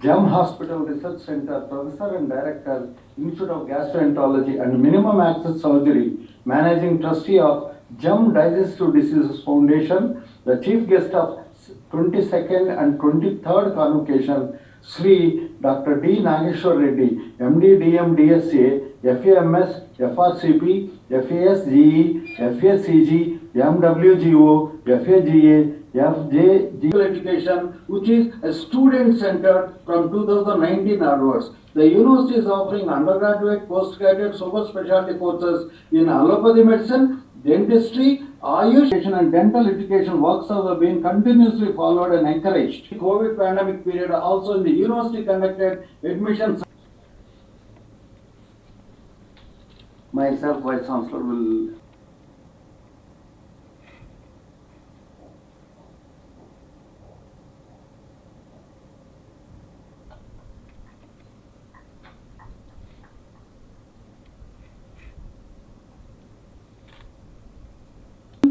GEM Hospital Research Center, Professor and Director, Institute of Gastroenterology and Minimum Access Surgery, Managing Trustee of GEM Digestive Diseases Foundation, the Chief Guest of 22nd and 23rd Convocation, Sri Dr. D. Nageshwar Reddy, MD, DM, DSA, FAMS, FRCP, FASGE, FACG, MWGO, FAGA, FJ education, which is a student-centered from 2019 onwards. The university is offering undergraduate, postgraduate, super specialty courses in allopathy medicine, dentistry, Ayush and dental education works have been continuously followed and encouraged. COVID pandemic period also in the university conducted admissions. Myself, Vice Chancellor, will.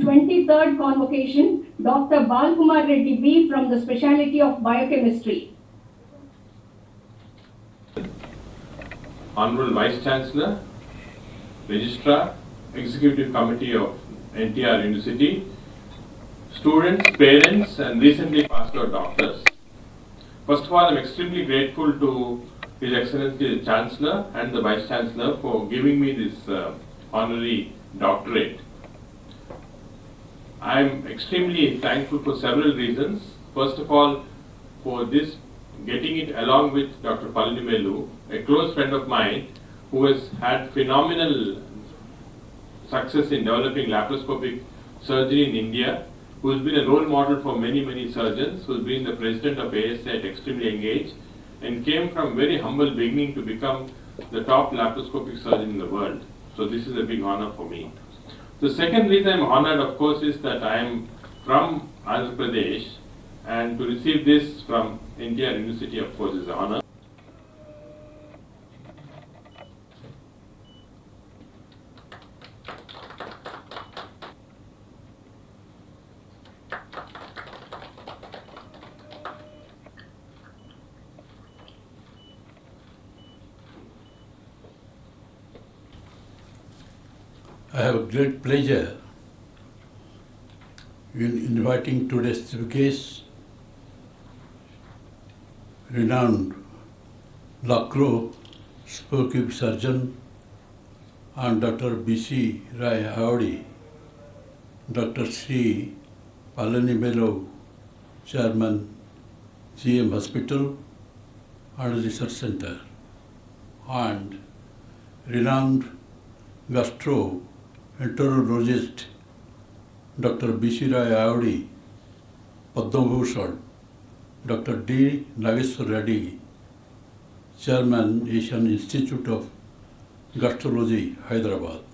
Twenty-third Convocation, Dr. Balkumar Reddy B. from the Specialty of Biochemistry. Honorable Vice Chancellor, Registrar, Executive Committee of NTR University, students, parents, and recently passed out doctors. First of all, I'm extremely grateful to His Excellency the Chancellor and the Vice Chancellor for giving me this honorary doctorate. I'm extremely thankful for several reasons. First of all, for this getting it along with Dr. Palanimelu, a close friend of mine who has had phenomenal success in developing laparoscopic surgery in India, who has been a role model for many surgeons, who has been the president of ASAT, extremely engaged, and came from very humble beginning to become the top laparoscopic surgeon in the world. So this is a big honor for me. The second reason I'm honored, of course, is that I am from Andhra Pradesh, and to receive this from NTR University, of course, is an honor. I have a great pleasure in inviting today's chief guest, renowned laparoscopic surgeon and Dr. B.C. Rai Ayodi, Dr. C. Palanimelu, Chairman, GM Hospital and Research Center, and renowned gastroenterologist Dr. B.C. Rai Ayodi, Padma Bhushan, Dr. D. Nageshwar Reddy, Chairman, Asian Institute of Gastrology, Hyderabad,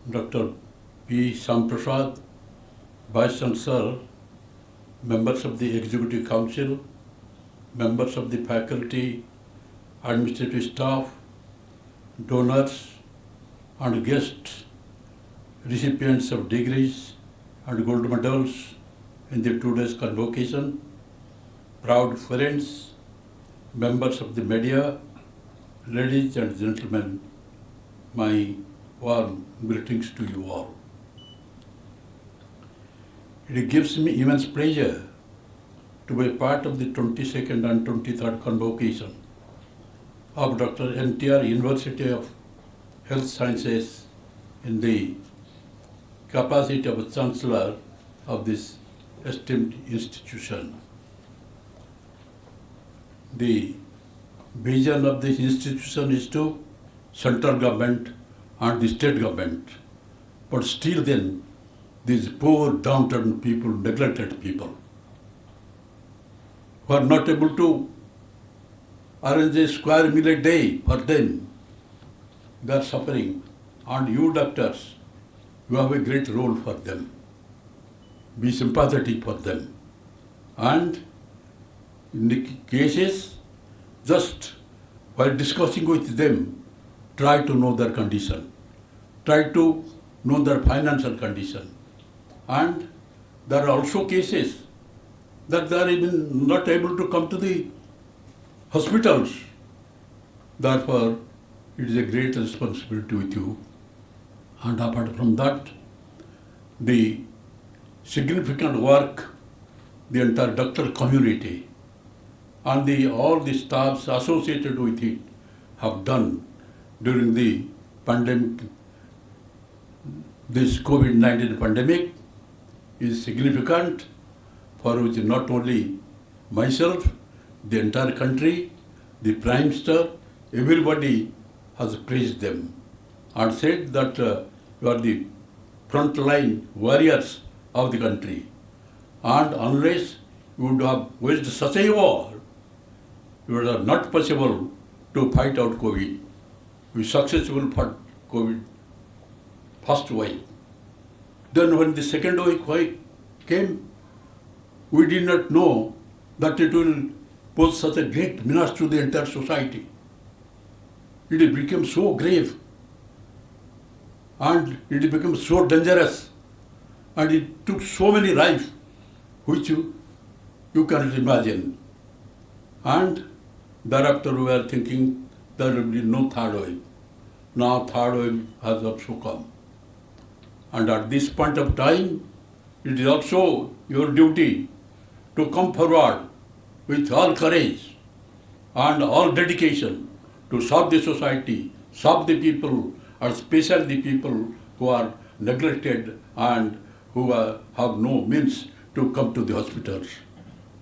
Dr. P. Samprasad, Vice Chancellor, members of the Executive Council, members of the faculty, administrative staff, donors and guests, recipients of degrees and gold medals in the today's convocation, proud friends, members of the media, ladies and gentlemen, my warm greetings to you all. It gives me immense pleasure to be part of the 22nd and 23rd Convocation of Dr. NTR University of Health Sciences in the capacity of a Chancellor of this esteemed institution. The vision of this institution is to central government and the state government, but still then these poor downtrodden people, neglected people, who are not able to arrange a square meal a day for them, they are suffering, and you doctors, you have a great role for them. Be sympathetic for them. And in the cases, just while discussing with them, try to know their condition. Try to know their financial condition. And there are also cases that they are even not able to come to the hospitals. Therefore, it is a great responsibility with you. And apart from that, the significant work the entire doctor community and all the staffs associated with it have done during the pandemic, this COVID-19 pandemic is significant, for which not only myself, the entire country, the Prime Minister, everybody has praised them and said that you are the frontline warriors of the country. And unless you would have waged such a war, it was not possible to fight out COVID. We successfully fought COVID first wave. Then when the second wave came, we did not know that it will pose such a great menace to the entire society. It became so grave and it became so dangerous and it took so many lives which you cannot imagine. And thereafter we were thinking there will be no third wave. Now third wave has also come. And at this point of time, it is also your duty to come forward with all courage and all dedication to serve the society, serve the people, and especially the people who are neglected and who have no means to come to the hospitals.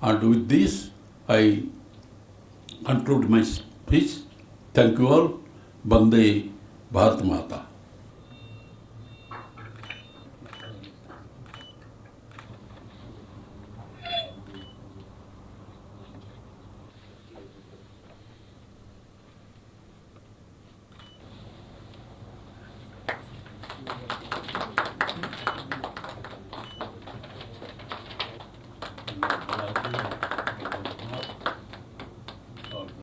And with this, I conclude my speech. Thank you all. Bande Bharat Mata.